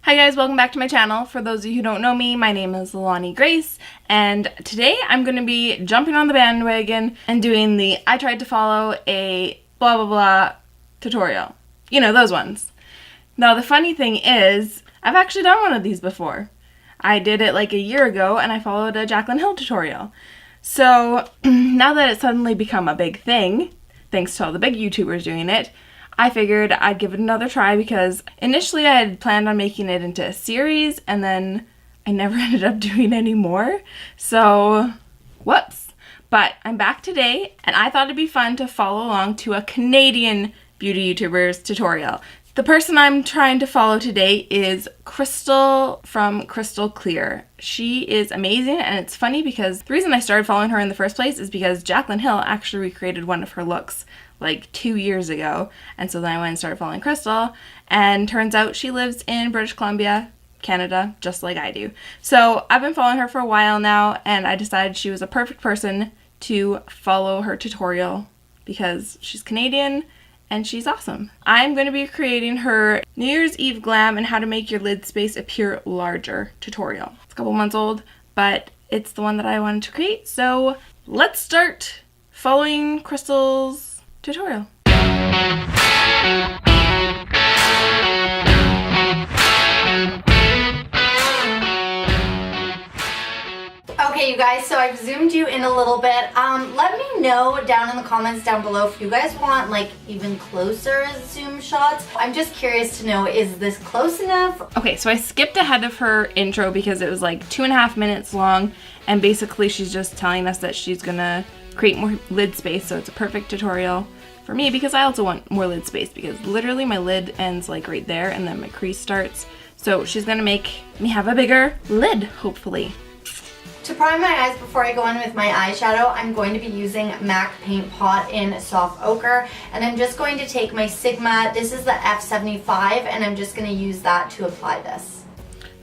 Hi guys, welcome back to my channel. For those of you who don't know me, my name is Lonnie Grace, and today I'm going to be jumping on the bandwagon and doing the I tried to follow a blah blah blah tutorial. You know, those ones. Now the funny thing is, I've actually done one of these before. I did it like a year ago and I followed a Jaclyn Hill tutorial. So now that it's suddenly become a big thing, thanks to all the big YouTubers doing it, I figured I'd give it another try because initially I had planned on making it into a series and then I never ended up doing any more. So, whoops. But I'm back today and I thought it'd be fun to follow along to a Canadian beauty YouTuber's tutorial. The person I'm trying to follow today is Krystal from Krystal Clear. She is amazing, and it's funny because the reason I started following her in the first place is because Jaclyn Hill actually recreated one of her looks like 2 years ago, and so then I went and started following Krystal, and turns out she lives in British Columbia, Canada, just like I do. So I've been following her for a while now, and I decided she was a perfect person to follow her tutorial because she's Canadian and she's awesome. I'm going to be creating her New Year's Eve glam and how to make your lid space appear larger tutorial. It's a couple months old, but it's the one that I wanted to create, so let's start following Krystal's tutorial. Okay, you guys, so I've zoomed you in a little bit. Let me know down in the comments down below if you guys want like even closer zoom shots. I'm just curious to know, is this close enough? Okay, so I skipped ahead of her intro because it was like 2.5 minutes long, and basically she's just telling us that she's gonna create more lid space, so it's a perfect tutorial for me because I also want more lid space because literally my lid ends like right there and then my crease starts. So she's gonna make me have a bigger lid, hopefully. To prime my eyes before I go in with my eyeshadow, I'm going to be using MAC Paint Pot in Soft Ochre, and I'm just going to take my Sigma, this is the F75, and I'm just going to use that to apply this.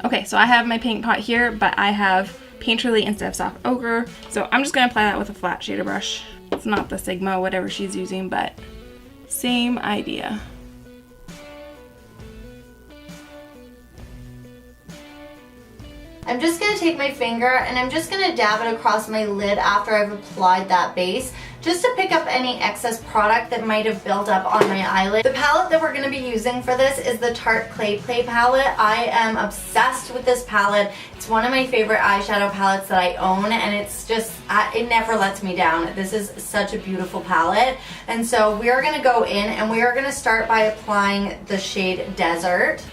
Okay, so I have my paint pot here, but I have Painterly instead of Soft Ochre, so I'm just going to apply that with a flat shader brush. It's not the Sigma, whatever she's using, but same idea. I'm just going to take my finger and I'm just going to dab it across my lid after I've applied that base, just to pick up any excess product that might have built up on my eyelid. The palette that we're going to be using for this is the Tarte Clay Play palette. I am obsessed with this palette. It's one of my favorite eyeshadow palettes that I own, and it's just, it never lets me down. This is such a beautiful palette. And so we are going to go in and we are going to start by applying the shade Desert.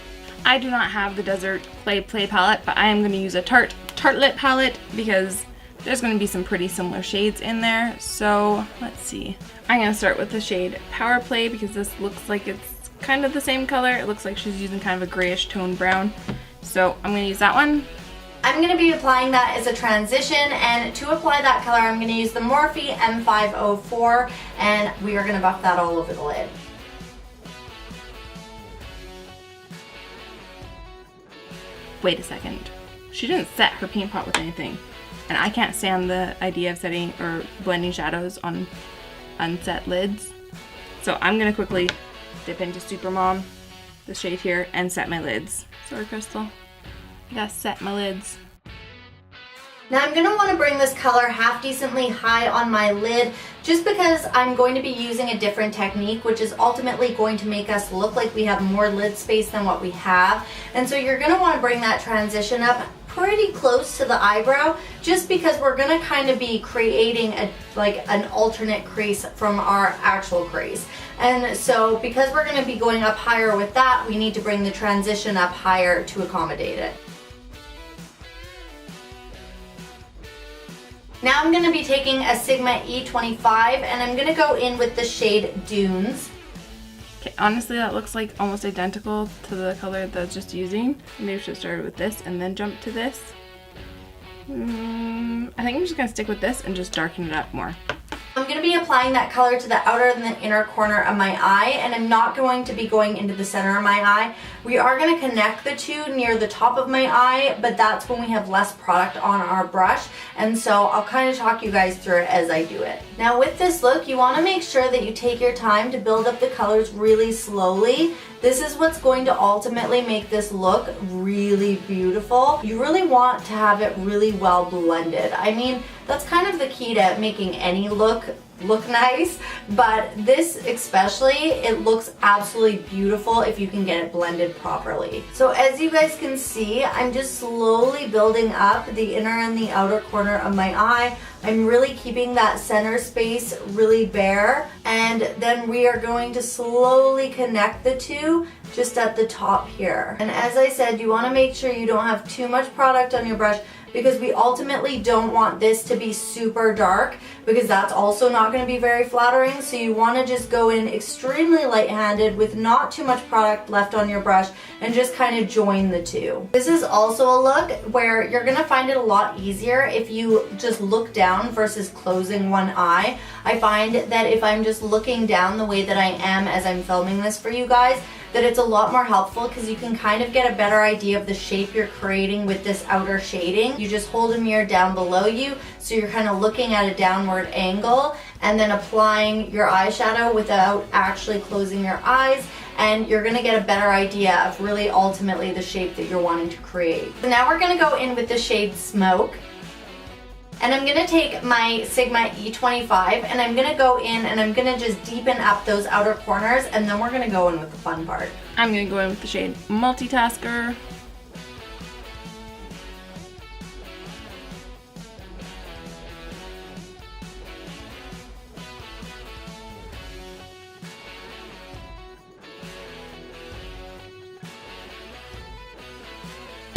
I do not have the Desert Clay Play palette, but I am going to use a Tartelette palette because there's going to be some pretty similar shades in there. So let's see. I'm going to start with the shade Power Play because this looks like it's kind of the same color. It looks like she's using kind of a grayish toned brown. So I'm going to use that one. I'm going to be applying that as a transition, and to apply that color I'm going to use the Morphe M504, and we are going to buff that all over the lid. Wait a second. She didn't set her paint pot with anything. And I can't stand the idea of setting or blending shadows on unset lids. So I'm going to quickly dip into Supermom, the shade here, and set my lids. Sorry, Krystal. I gotta set my lids. Now I'm going to want to bring this color half decently high on my lid just because I'm going to be using a different technique, which is ultimately going to make us look like we have more lid space than what we have. And so you're going to want to bring that transition up pretty close to the eyebrow, just because we're going to kind of be creating an alternate crease from our actual crease. And so because we're going to be going up higher with that, we need to bring the transition up higher to accommodate it. Now I'm going to be taking a Sigma E25 and I'm going to go in with the shade Dunes. Okay, honestly that looks like almost identical to the color that I was just using. Maybe I should have started with this and then jump to this. I think I'm just going to stick with this and just darken it up more. I'm going to be applying that color to the outer and the inner corner of my eye, and I'm not going to be going into the center of my eye. We are going to connect the two near the top of my eye, but that's when we have less product on our brush, and so I'll kind of talk you guys through it as I do it. Now with this look, you want to make sure that you take your time to build up the colors really slowly, This is what's going to ultimately make this look really beautiful. You really want to have it really well blended. I mean, that's kind of the key to making any look nice, but this especially, it looks absolutely beautiful if you can get it blended properly. So as you guys can see, I'm just slowly building up the inner and the outer corner of my eye. I'm really keeping that center space really bare, and then we are going to slowly connect the two just at the top here. And as I said, you want to make sure you don't have too much product on your brush, because we ultimately don't want this to be super dark, because that's also not going to be very flattering. So you want to just go in extremely light-handed with not too much product left on your brush and just kind of join the two. This is also a look where you're going to find it a lot easier if you just look down versus closing one eye. I find that if I'm just looking down the way that I am as I'm filming this for you guys, that it's a lot more helpful, because you can kind of get a better idea of the shape you're creating with this outer shading. You just hold a mirror down below you, so you're kind of looking at a downward angle and then applying your eyeshadow without actually closing your eyes, and you're gonna get a better idea of really ultimately the shape that you're wanting to create. So now we're gonna go in with the shade Smoke. And I'm going to take my Sigma E25 and I'm going to go in and I'm going to just deepen up those outer corners, and then we're going to go in with the fun part. I'm going to go in with the shade Multitasker.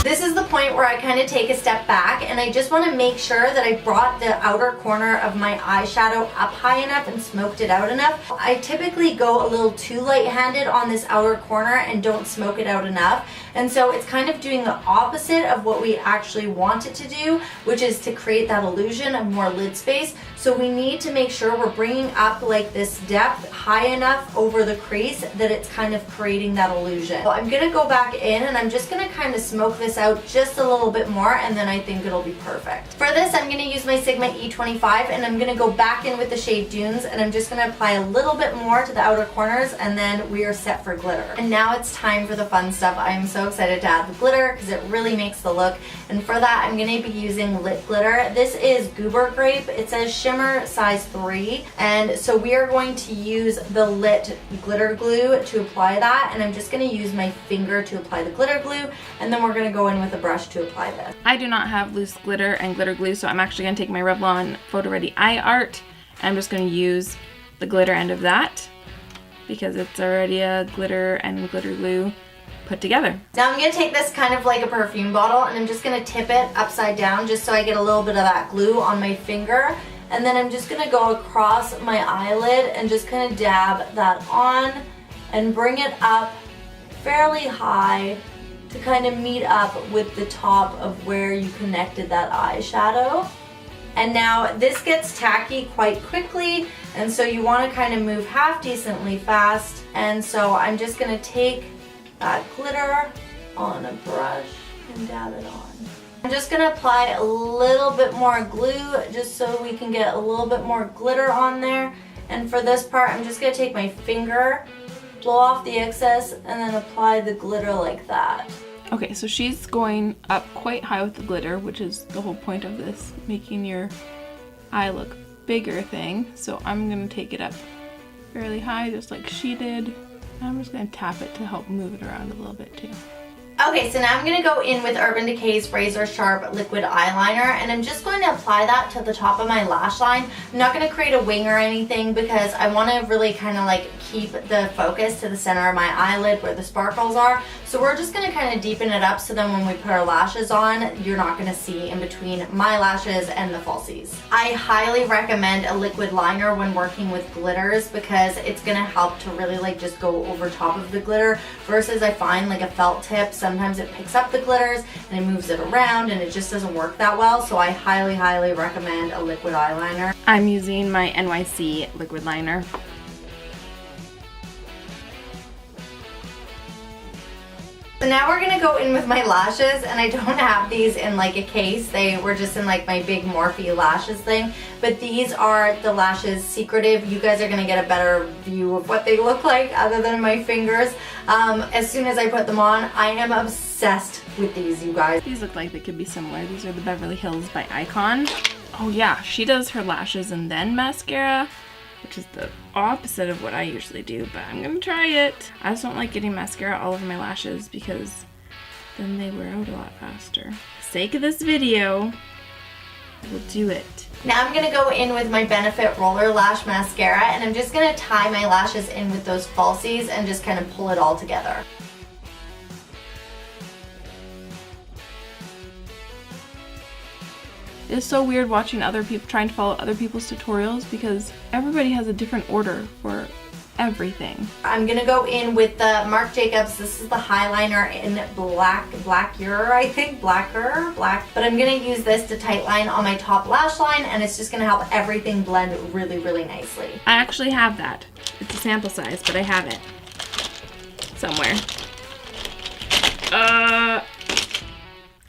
This is the point where I kind of take a step back, and I just want to make sure that I brought the outer corner of my eyeshadow up high enough and smoked it out enough. I typically go a little too light-handed on this outer corner and don't smoke it out enough. And so it's kind of doing the opposite of what we actually want it to do, which is to create that illusion of more lid space. So we need to make sure we're bringing up like this depth high enough over the crease that it's kind of creating that illusion. So I'm gonna go back in and I'm just gonna kind of smoke this out just a little bit more, and then I think it'll be perfect. For this, I'm gonna use my Sigma E25 and I'm gonna go back in with the shade Dunes, and I'm just gonna apply a little bit more to the outer corners, and then we are set for glitter. And now it's time for the fun stuff. I am so excited to add the glitter because it really makes the look. And for that, I'm going to be using Lit Glitter. This is Goober Grape. It says shimmer size 3. And so we are going to use the Lit Glitter Glue to apply that. And I'm just going to use my finger to apply the glitter glue. And then we're going to go in with a brush to apply this. I do not have loose glitter and glitter glue, so I'm actually going to take my Revlon Photo Ready Eye Art. And I'm just going to use the glitter end of that, because it's already a glitter and glitter glue put together. Now I'm going to take this kind of like a perfume bottle, and I'm just going to tip it upside down just so I get a little bit of that glue on my finger. And then I'm just going to go across my eyelid and just kind of dab that on and bring it up fairly high to kind of meet up with the top of where you connected that eyeshadow. And now this gets tacky quite quickly, and so you want to kind of move half decently fast. And so I'm just going to take that glitter on a brush and dab it on. I'm just going to apply a little bit more glue just so we can get a little bit more glitter on there. And for this part, I'm just going to take my finger, blow off the excess, and then apply the glitter like that. Okay, so she's going up quite high with the glitter, which is the whole point of this, making your eye look bigger thing. So I'm going to take it up fairly high, just like she did. I'm just going to tap it to help move it around a little bit too. Okay, so now I'm going to go in with Urban Decay's Razor Sharp Liquid Eyeliner, and I'm just going to apply that to the top of my lash line. I'm not going to create a wing or anything because I want to really kind of like keep the focus to the center of my eyelid where the sparkles are. So we're just going to kind of deepen it up so then when we put our lashes on, you're not going to see in between my lashes and the falsies. I highly recommend a liquid liner when working with glitters because it's going to help to really like just go over top of the glitter versus I find like a felt tip, sometimes it picks up the glitters and it moves it around and it just doesn't work that well. So I highly recommend a liquid eyeliner. I'm using my NYC liquid liner. So now we're gonna go in with my lashes, and I don't have these in like a case. They were just in like my big Morphe lashes thing. But these are the lashes Secretive. You guys are gonna get a better view of what they look like other than my fingers. As soon as I put them on, I am obsessed with these, you guys. These look like they could be similar. These are the Beverly Hills by Icon. Oh yeah, she does her lashes and then mascara, which is the opposite of what I usually do, but I'm gonna try it. I just don't like getting mascara all over my lashes because then they wear out a lot faster. For the sake of this video, we'll do it. Now I'm gonna go in with my Benefit Roller Lash Mascara, and I'm just gonna tie my lashes in with those falsies and just kind of pull it all together. It's so weird watching other people, trying to follow other people's tutorials because everybody has a different order for everything. I'm gonna go in with the Marc Jacobs. This is the highliner in Blacker, I think, Black. But I'm gonna use this to tightline on my top lash line, and it's just gonna help everything blend really, really nicely. I actually have that. It's a sample size, but I have it somewhere.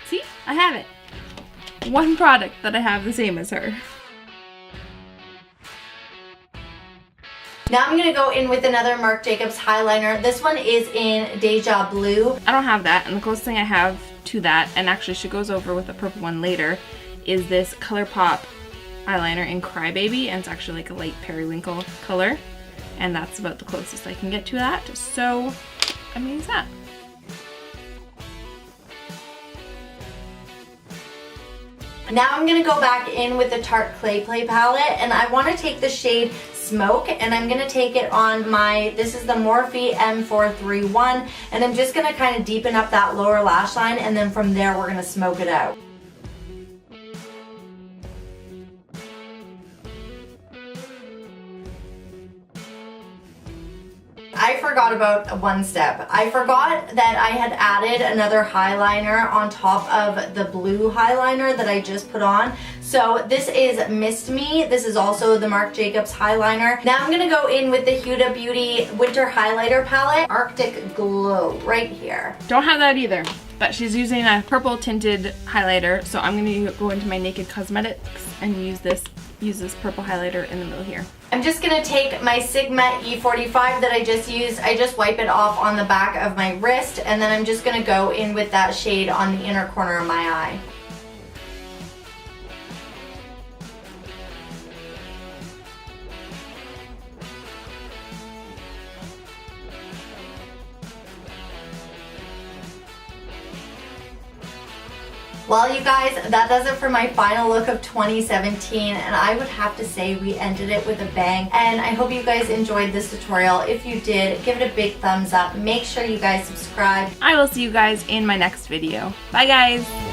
See? I have it. One product that I have the same as her. Now I'm gonna go in with another Marc Jacobs highliner. This one is in Deja Blue. I don't have that, and the closest thing I have to that, and actually she goes over with a purple one later, is this ColourPop eyeliner in Crybaby, and it's actually like a light periwinkle color, and that's about the closest I can get to that, so I'm gonna use that. Now I'm gonna go back in with the Tarte Clay Play palette, and I wanna take the shade Smoke, and I'm gonna take it on my, this is the Morphe M431, and I'm just gonna kind of deepen up that lower lash line, and then from there we're gonna smoke it out. I forgot about one step. I forgot that I had added another highliner on top of the blue highliner that I just put on. So this is Mist Me. This is also the Marc Jacobs highliner. Now I'm gonna go in with the Huda Beauty Winter Highlighter Palette, Arctic Glow, right here. Don't have that either, but she's using a purple tinted highlighter, so I'm gonna go into my Naked Cosmetics and use this purple highlighter in the middle here. I'm just gonna take my Sigma E45 that I just used. I just wipe it off on the back of my wrist, and then I'm just gonna go in with that shade on the inner corner of my eye. Well, you guys, that does it for my final look of 2017, and I would have to say we ended it with a bang. And I hope you guys enjoyed this tutorial. If you did, give it a big thumbs up. Make sure you guys subscribe. I will see you guys in my next video. Bye guys!